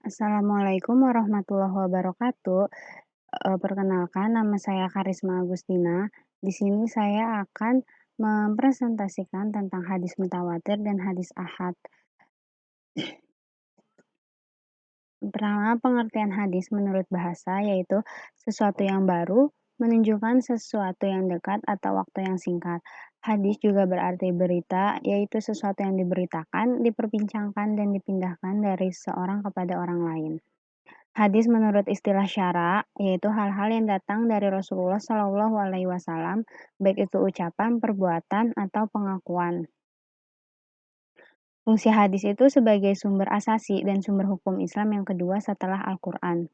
Assalamualaikum warahmatullahi wabarakatuh. Perkenalkan nama saya Karisma Agustina. Di sini saya akan mempresentasikan tentang hadis mutawatir dan hadis ahad. Pertama, pengertian hadis menurut bahasa yaitu sesuatu yang baru, menunjukkan sesuatu yang dekat atau waktu yang singkat. Hadis juga berarti berita, yaitu sesuatu yang diberitakan, diperbincangkan, dan dipindahkan dari seorang kepada orang lain. Hadis menurut istilah syara, yaitu hal-hal yang datang dari Rasulullah Shallallahu Alaihi Wasallam, baik itu ucapan, perbuatan, atau pengakuan. Fungsi hadis itu sebagai sumber asasi dan sumber hukum Islam yang kedua setelah Al-Quran.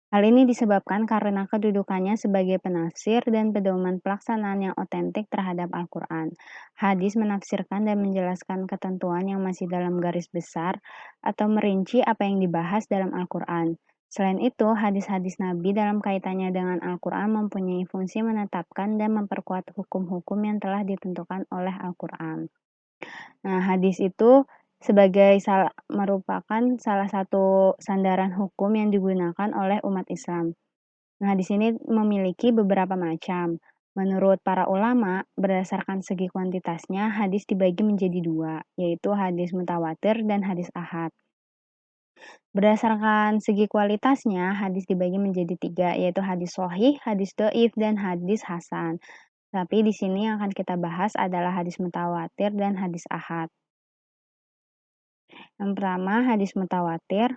Hal ini disebabkan karena kedudukannya sebagai penafsir dan pedoman pelaksanaan yang otentik terhadap Al-Quran. Hadis menafsirkan dan menjelaskan ketentuan yang masih dalam garis besar atau merinci apa yang dibahas dalam Al-Quran. Selain itu, hadis-hadis Nabi dalam kaitannya dengan Al-Quran mempunyai fungsi menetapkan dan memperkuat hukum-hukum yang telah ditentukan oleh Al-Quran. Nah, hadis itu merupakan salah satu sandaran hukum yang digunakan oleh umat Islam. Nah, di sini memiliki beberapa macam. Menurut para ulama, berdasarkan segi kuantitasnya, hadis dibagi menjadi dua, yaitu hadis mutawatir dan hadis ahad. Berdasarkan segi kualitasnya, hadis dibagi menjadi tiga, yaitu hadis sahih, hadis dhaif, dan hadis hasan. Tapi di sini yang akan kita bahas adalah hadis mutawatir dan hadis ahad. Yang pertama, hadis mutawatir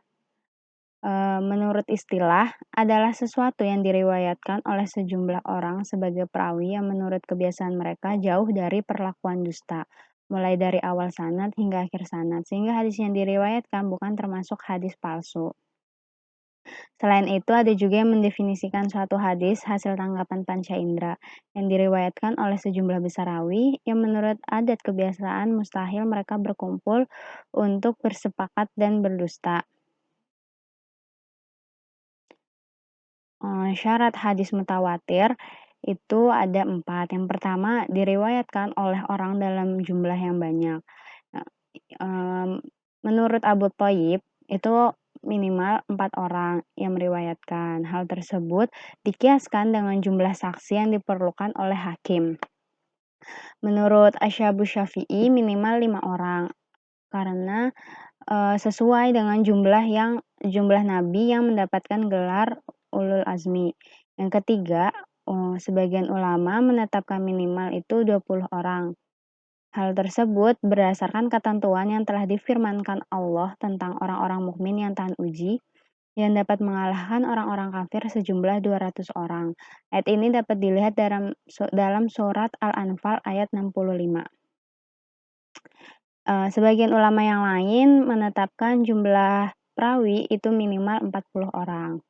menurut istilah adalah sesuatu yang diriwayatkan oleh sejumlah orang sebagai perawi yang menurut kebiasaan mereka jauh dari perlakuan dusta, mulai dari awal sanad hingga akhir sanad, sehingga hadis yang diriwayatkan bukan termasuk hadis palsu. Selain itu, ada juga yang mendefinisikan suatu hadis hasil tanggapan panca indera yang diriwayatkan oleh sejumlah besar rawi yang menurut adat kebiasaan mustahil mereka berkumpul untuk bersepakat dan berdusta. Syarat hadis mutawatir itu ada 4. Yang pertama, diriwayatkan oleh orang dalam jumlah yang banyak. Menurut Abu Thayyib, itu minimal 4 orang yang meriwayatkan. Hal tersebut dikiaskan dengan jumlah saksi yang diperlukan oleh hakim. Menurut Ashabu Syafi'i, minimal 5 orang. Karena sesuai dengan jumlah nabi yang mendapatkan gelar ulul azmi. Yang ketiga, sebagian ulama menetapkan minimal itu 20 orang. Hal tersebut berdasarkan ketentuan yang telah difirmankan Allah tentang orang-orang mukmin yang tahan uji, yang dapat mengalahkan orang-orang kafir sejumlah 200 orang. Ayat ini dapat dilihat dalam surat Al-Anfal ayat 65. Sebagian ulama yang lain menetapkan jumlah perawi itu minimal 40 orang.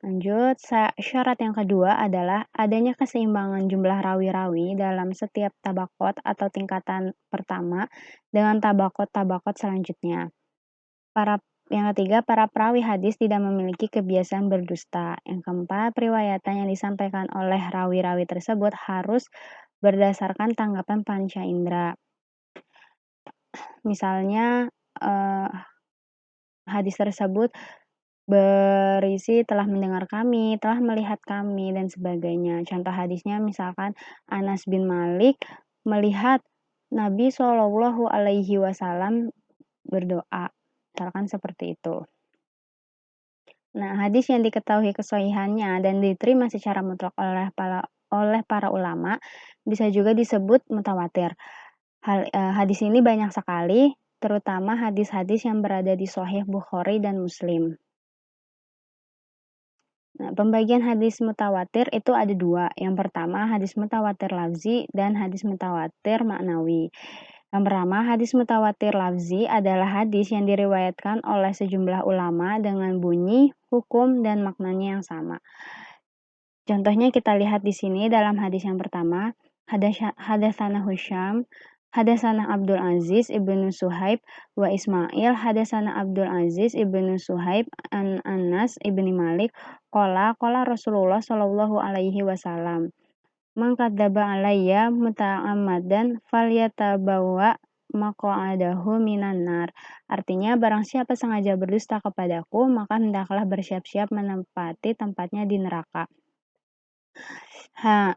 Lanjut, syarat yang kedua adalah adanya keseimbangan jumlah rawi-rawi dalam setiap tabakot atau tingkatan pertama dengan tabakot-tabakot selanjutnya. Yang ketiga, para perawi hadis tidak memiliki kebiasaan berdusta. Yang keempat, periwayatan yang disampaikan oleh rawi-rawi tersebut harus berdasarkan tanggapan panca indera. Misalnya, hadis tersebut berisi telah mendengar kami, telah melihat kami, dan sebagainya. Contoh hadisnya misalkan Anas bin Malik melihat Nabi Shallallahu Alaihi Wasallam berdoa, misalkan seperti itu. Nah, hadis yang diketahui kesohihannya dan diterima secara mutlak oleh para ulama bisa juga disebut mutawatir. Hadis ini banyak sekali, terutama hadis-hadis yang berada di Sahih Bukhari dan Muslim. Nah, pembagian hadis mutawatir itu ada dua. Yang pertama, hadis mutawatir lafzi dan hadis mutawatir maknawi. Yang pertama, hadis mutawatir lafzi adalah hadis yang diriwayatkan oleh sejumlah ulama dengan bunyi, hukum, dan maknanya yang sama. Contohnya kita lihat di sini dalam hadis yang pertama, hadatsana Husyam, hadatsana Abdul Aziz ibnu Suhaib wa Ismail, hadatsana Abdul Aziz ibnu Suhaib an Anas ibni Malik, qala Rasulullah sallallahu alaihi wasallam, man kadzdzaba alayya muta'ammadan falyatabawa maq'adahu minan nar. Artinya, barang siapa sengaja berdusta kepadaku, maka hendaklah bersiap-siap menempati tempatnya di neraka.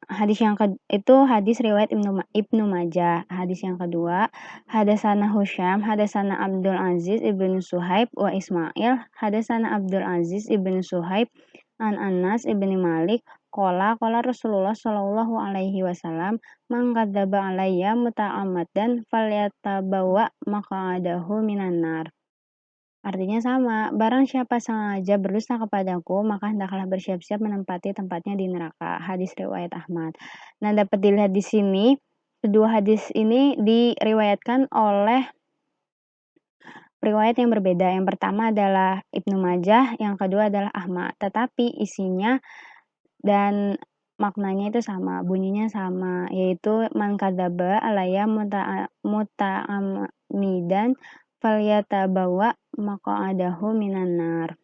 Hadis yang itu hadis riwayat Ibnu Majah. Hadis yang kedua, hadasana Husyam, hadasana Abdul Aziz ibnu Suhaib wa Ismail, hadasana Abdul Aziz ibnu Suhaib an Anas ibni Malik, qala Rasulullah sallallahu alaihi wasallam, man kadzdzaba alayya muta'ammadan falyatabawa maq'adahu minan nar. Artinya sama, barang siapa sengaja berdusta kepadaku, maka hendaklah bersiap-siap menempati tempatnya di neraka. Hadis riwayat Ahmad. Nah, dapat dilihat di sini, kedua hadis ini diriwayatkan oleh riwayat yang berbeda. Yang pertama adalah Ibnu Majah, yang kedua adalah Ahmad. Tetapi isinya dan maknanya itu sama, bunyinya sama, yaitu man kadzdzaba alayya muta'ammidan falyatabawa maq'adahu minan nar.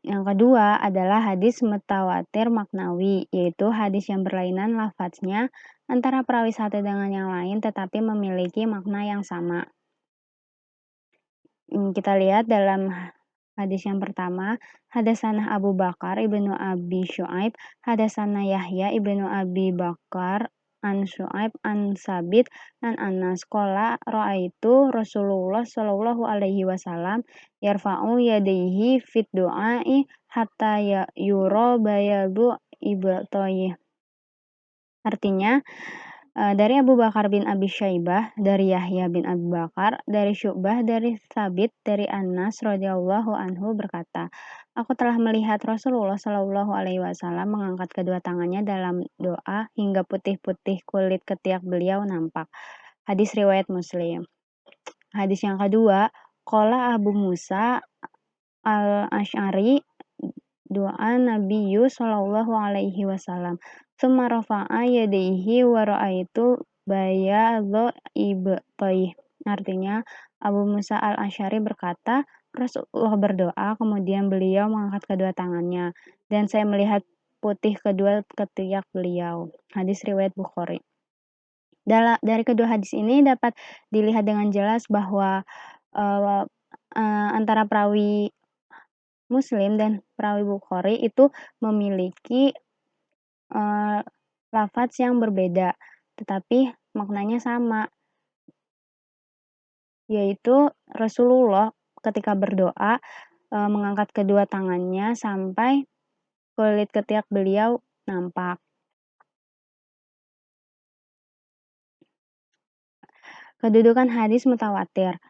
Yang kedua adalah hadis mutawatir maknawi, yaitu hadis yang berlainan lafadznya antara perawi satu dengan yang lain tetapi memiliki makna yang sama. Kita lihat dalam hadis yang pertama, hadasana Abu Bakar ibnu Abi Syuaib, hadasana Yahya ibnu Abi Bakar an Syuaib an Sabit an Anas qala raaitu Rasulullah sallallahu alaihi wasallam yarfa'u yadayhi fit du'ai hatta yura bayadu ibtayhi. Artinya, dari Abu Bakar bin Abi Syaibah, dari Yahya bin Abi Bakar, dari Syu'bah, dari Sabit, dari Anas radhiyallahu anhu berkata, aku telah melihat Rasulullah Shallallahu alaihi wasallam mengangkat kedua tangannya dalam doa hingga putih-putih kulit ketiak beliau nampak. Hadis riwayat Muslim. Hadis yang kedua, qala Abu Musa al-Asy'ari doa Nabiyyu Shallallahu alaihi wasallam. Tsumma rafa'a yadayhi wa ra'aitu bayadha ibtayhi. Artinya, Abu Musa al-Asy'ari berkata, Rasulullah berdoa, kemudian beliau mengangkat kedua tangannya, dan saya melihat putih kedua ketiak beliau. Hadis riwayat Bukhari. Dari kedua hadis ini dapat dilihat dengan jelas bahwa antara perawi Muslim dan perawi Bukhari itu memiliki lafadz yang berbeda, tetapi maknanya sama, yaitu Rasulullah ketika berdoa mengangkat kedua tangannya sampai kulit ketiak beliau nampak. Kedudukan hadis mutawatir.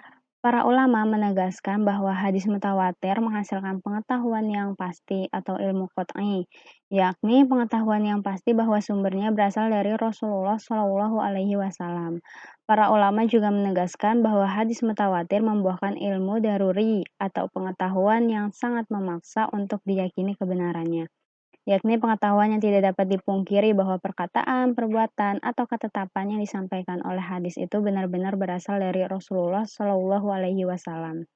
Para ulama menegaskan bahwa hadis mutawatir menghasilkan pengetahuan yang pasti atau ilmu qat'i, yakni pengetahuan yang pasti bahwa sumbernya berasal dari Rasulullah Shallallahu alaihi wasallam. Para ulama juga menegaskan bahwa hadis mutawatir membuahkan ilmu daruri atau pengetahuan yang sangat memaksa untuk diyakini kebenarannya, yakni pengetahuan yang tidak dapat dipungkiri bahwa perkataan, perbuatan, atau ketetapan yang disampaikan oleh hadis itu benar-benar berasal dari Rasulullah Shallallahu alaihi wasallam.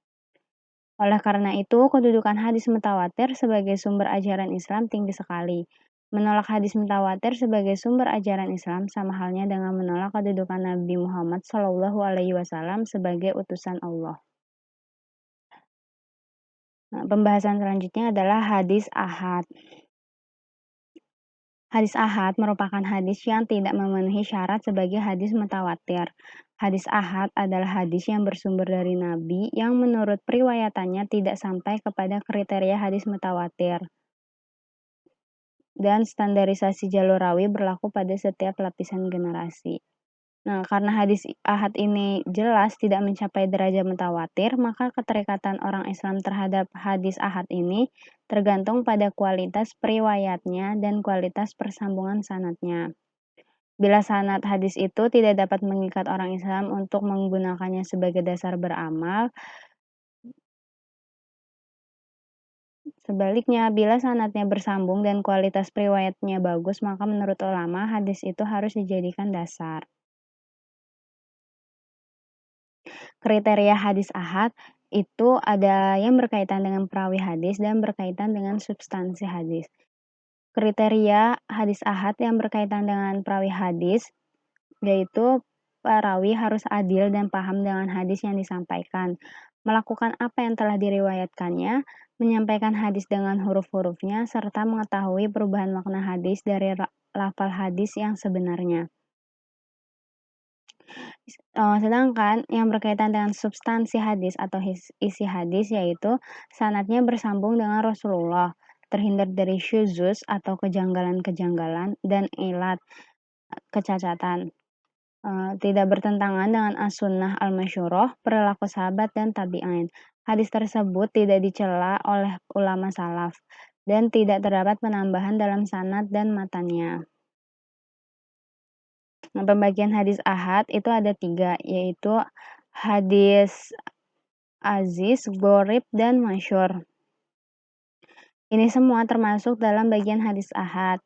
Oleh karena itu, kedudukan hadis mutawatir sebagai sumber ajaran Islam tinggi sekali. Menolak hadis mutawatir sebagai sumber ajaran Islam sama halnya dengan menolak kedudukan Nabi Muhammad Shallallahu alaihi wasallam sebagai utusan Allah. Nah, pembahasan selanjutnya adalah hadis ahad. Hadis ahad merupakan hadis yang tidak memenuhi syarat sebagai hadis mutawatir. Hadis ahad adalah hadis yang bersumber dari Nabi yang menurut periwayatannya tidak sampai kepada kriteria hadis mutawatir. Dan standarisasi jalur rawi berlaku pada setiap lapisan generasi. Nah, karena hadis ahad ini jelas tidak mencapai derajat mutawatir, maka keterikatan orang Islam terhadap hadis ahad ini tergantung pada kualitas periwayatnya dan kualitas persambungan sanadnya. Bila sanad hadis itu tidak dapat mengikat orang Islam untuk menggunakannya sebagai dasar beramal, sebaliknya, bila sanadnya bersambung dan kualitas periwayatnya bagus, maka menurut ulama hadis itu harus dijadikan dasar. Kriteria hadis ahad itu ada yang berkaitan dengan perawi hadis dan berkaitan dengan substansi hadis. Kriteria hadis ahad yang berkaitan dengan perawi hadis yaitu perawi harus adil dan paham dengan hadis yang disampaikan, melakukan apa yang telah diriwayatkannya, menyampaikan hadis dengan huruf-hurufnya, serta mengetahui perubahan makna hadis dari lafal hadis yang sebenarnya. Sedangkan yang berkaitan dengan substansi hadis atau isi hadis yaitu sanadnya bersambung dengan Rasulullah, terhindar dari syuzus atau kejanggalan-kejanggalan dan ilat, kecacatan. Tidak bertentangan dengan as-sunnah al-masyhurah, perilaku sahabat dan tabi'in. Hadis tersebut tidak dicela oleh ulama salaf dan tidak terdapat penambahan dalam sanad dan matannya. Nah, pembagian hadis ahad itu ada 3, yaitu hadis aziz, gharib, dan masyhur. Ini semua termasuk dalam bagian hadis ahad.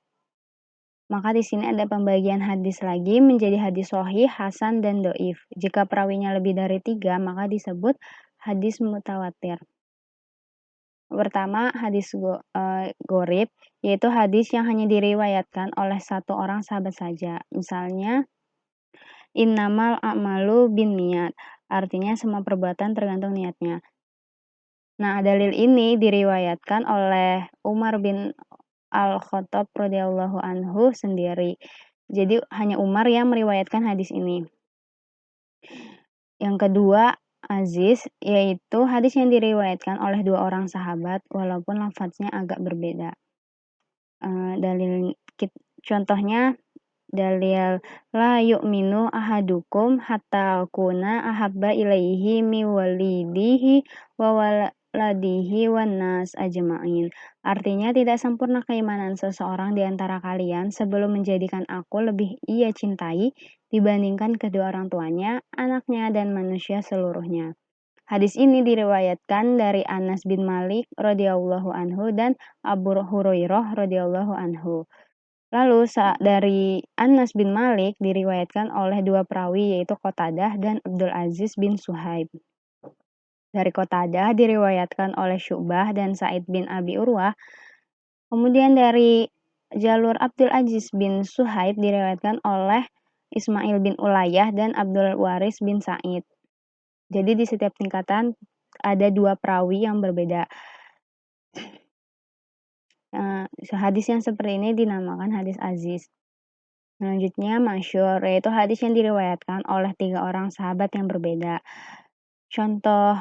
Maka di sini ada pembagian hadis lagi menjadi hadis sahih, hasan, dan doif. Jika perawinya lebih dari 3, maka disebut hadis mutawatir. Pertama, hadis gharib, yaitu hadis yang hanya diriwayatkan oleh satu orang sahabat saja. Misalnya, innamal a'malu binniyat, artinya semua perbuatan tergantung niatnya. Nah, dalil ini diriwayatkan oleh Umar bin Al-Khattab radhiyallahu anhu sendiri. Jadi hanya Umar yang meriwayatkan hadis ini. Yang kedua, aziz, yaitu hadis yang diriwayatkan oleh 2 orang sahabat walaupun lafadznya agak berbeda. Contohnya dalil la yu'minu ahadukum hatta kuna ahabba ilaihi mi walidihi wa waladihi wan nas ajma'in. Artinya tidak sempurna keimanan seseorang di antara kalian sebelum menjadikan aku lebih ia cintai dibandingkan kedua orang tuanya, anaknya dan manusia seluruhnya. Hadis ini diriwayatkan dari Anas bin Malik radhiyallahu anhu dan Abu Hurairah radhiyallahu anhu. Lalu dari Anas bin Malik diriwayatkan oleh 2 perawi yaitu Qatadah dan Abdul Aziz bin Suhaib. Dari Qatadah diriwayatkan oleh Syu'bah dan Sa'id bin Abi Urwah. Kemudian dari jalur Abdul Aziz bin Suhaib diriwayatkan oleh Ismail bin Ulayyah dan Abdul Waris bin Sa'id. Jadi di setiap tingkatan ada 2 perawi yang berbeda. Hadis yang seperti ini dinamakan hadis aziz. Selanjutnya masyhur, yaitu hadis yang diriwayatkan oleh 3 orang sahabat yang berbeda. Contoh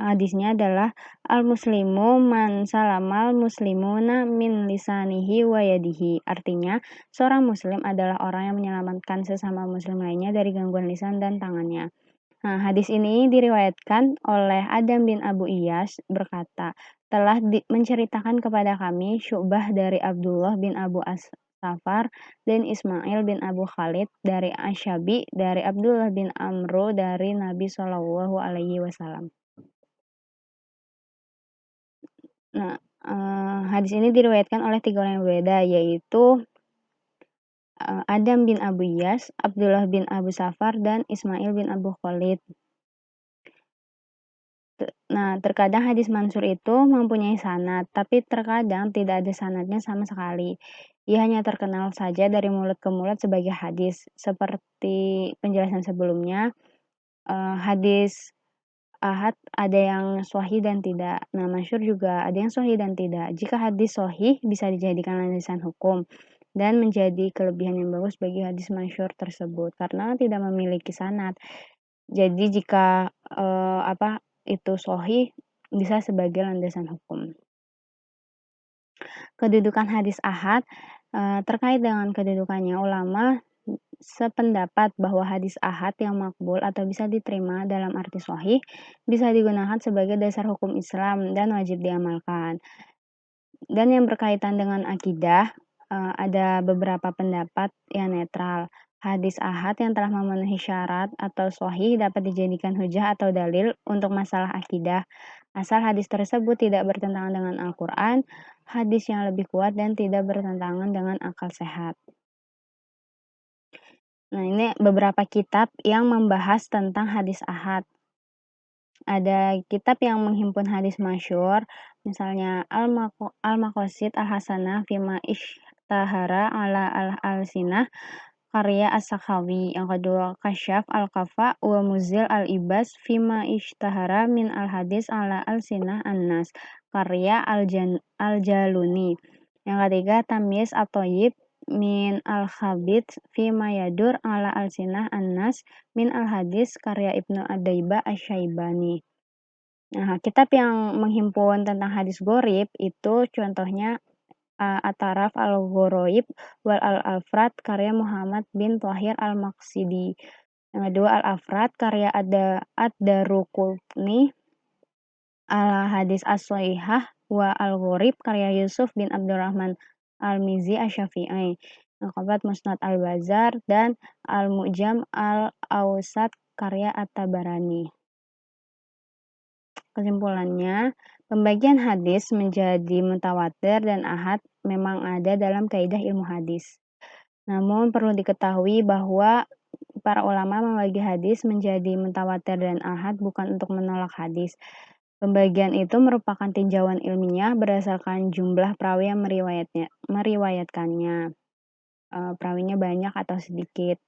hadisnya adalah al-muslimu man salamal muslimuna min lisanihi wa yadihi. Artinya, seorang muslim adalah orang yang menyelamatkan sesama muslim lainnya dari gangguan lisan dan tangannya. Nah, hadis ini diriwayatkan oleh Adam bin Abu Iyas berkata, telah menceritakan kepada kami Syu'bah dari Abdullah bin Abu Safar dan Ismail bin Abu Khalid dari Asyabi dari Abdullah bin Amru dari Nabi Shallallahu Alaihi Wasallam. Nah, hadis ini diriwayatkan oleh 3 orang yang berbeda, yaitu Adam bin Abu Iyas, Abdullah bin Abu Safar, dan Ismail bin Abu Khalid. Nah, terkadang hadis mansur itu mempunyai sanad, tapi terkadang tidak ada sanadnya sama sekali. Ia hanya terkenal saja dari mulut ke mulut sebagai hadis. Seperti penjelasan sebelumnya, hadis ahad ada yang sahih dan tidak. Nah, masyhur juga ada yang sahih dan tidak. Jika hadis sahih bisa dijadikan landasan hukum dan menjadi kelebihan yang bagus bagi hadis masyhur tersebut karena tidak memiliki sanad. Jadi jika itu sahih bisa sebagai landasan hukum. Kedudukan hadis ahad, terkait dengan kedudukannya ulama sependapat bahwa hadis ahad yang makbul atau bisa diterima dalam arti sahih bisa digunakan sebagai dasar hukum Islam dan wajib diamalkan. Dan yang berkaitan dengan akidah, ada beberapa pendapat yang netral. Hadis ahad yang telah memenuhi syarat atau sahih dapat dijadikan hujah atau dalil untuk masalah akidah, asal hadis tersebut tidak bertentangan dengan Al-Quran, hadis yang lebih kuat dan tidak bertentangan dengan akal sehat. Nah, ini beberapa kitab yang membahas tentang hadis ahad. Ada kitab yang menghimpun hadis masyhur, misalnya Al-Maqasid Al-Hasanah Fima Ishtahara ala Al-Alsinah, karya As-Sakhawi. Yang kedua, Kasyaf Al-Kafa wa Muzil Al-Ibas Fima Ishtahara min Al-Hadis ala Al-Sinah An-Nas, karya Al-Jaluni. Yang ketiga, Tamyiz At-Thayyib min Al-Khabith Fima Yadur ala Al-Sinah An-Nas min Al-Hadis, karya Ibnu Adaiba Asy-Syaibani. Nah, kitab yang menghimpun tentang hadis gharib itu contohnya At-Taraf Al-Gharaib wal Al-Afrad karya Muhammad bin Thahir Al-Maqsidi. Yang kedua, Al-Afrad karya Ad-Daruqutni, Al-Hadis As-Shahihah wa Al-Gharib karya Yusuf bin Abdurrahman Al-Mizi Asy-Syafi'i. Yang keempat, Musnad Al-Bazzar dan Al-Mu'jam Al-Awsat karya At-Tabarani. Kesimpulannya, pembagian hadis menjadi mutawatir dan ahad memang ada dalam kaidah ilmu hadis. Namun perlu diketahui bahwa para ulama membagi hadis menjadi mutawatir dan ahad bukan untuk menolak hadis. Pembagian itu merupakan tinjauan ilmiah berdasarkan jumlah perawi yang meriwayatkannya. Perawinya banyak atau sedikit.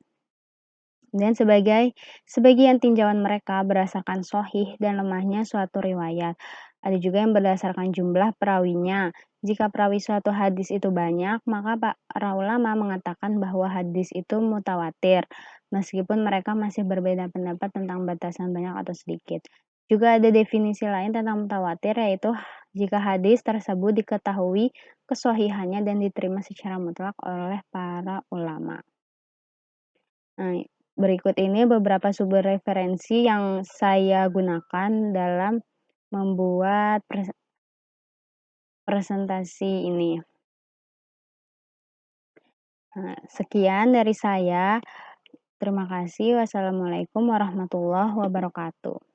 Dan sebagian tinjauan mereka berdasarkan sahih dan lemahnya suatu riwayat. Ada juga yang berdasarkan jumlah perawinya. Jika perawi suatu hadis itu banyak, maka para ulama mengatakan bahwa hadis itu mutawatir, meskipun mereka masih berbeda pendapat tentang batasan banyak atau sedikit. Juga ada definisi lain tentang mutawatir, yaitu jika hadis tersebut diketahui kesohihannya dan diterima secara mutlak oleh para ulama. Nah, berikut ini beberapa sumber referensi yang saya gunakan dalam membuat presentasi ini. Nah, sekian dari saya. Terima kasih. Wassalamualaikum warahmatullahi wabarakatuh.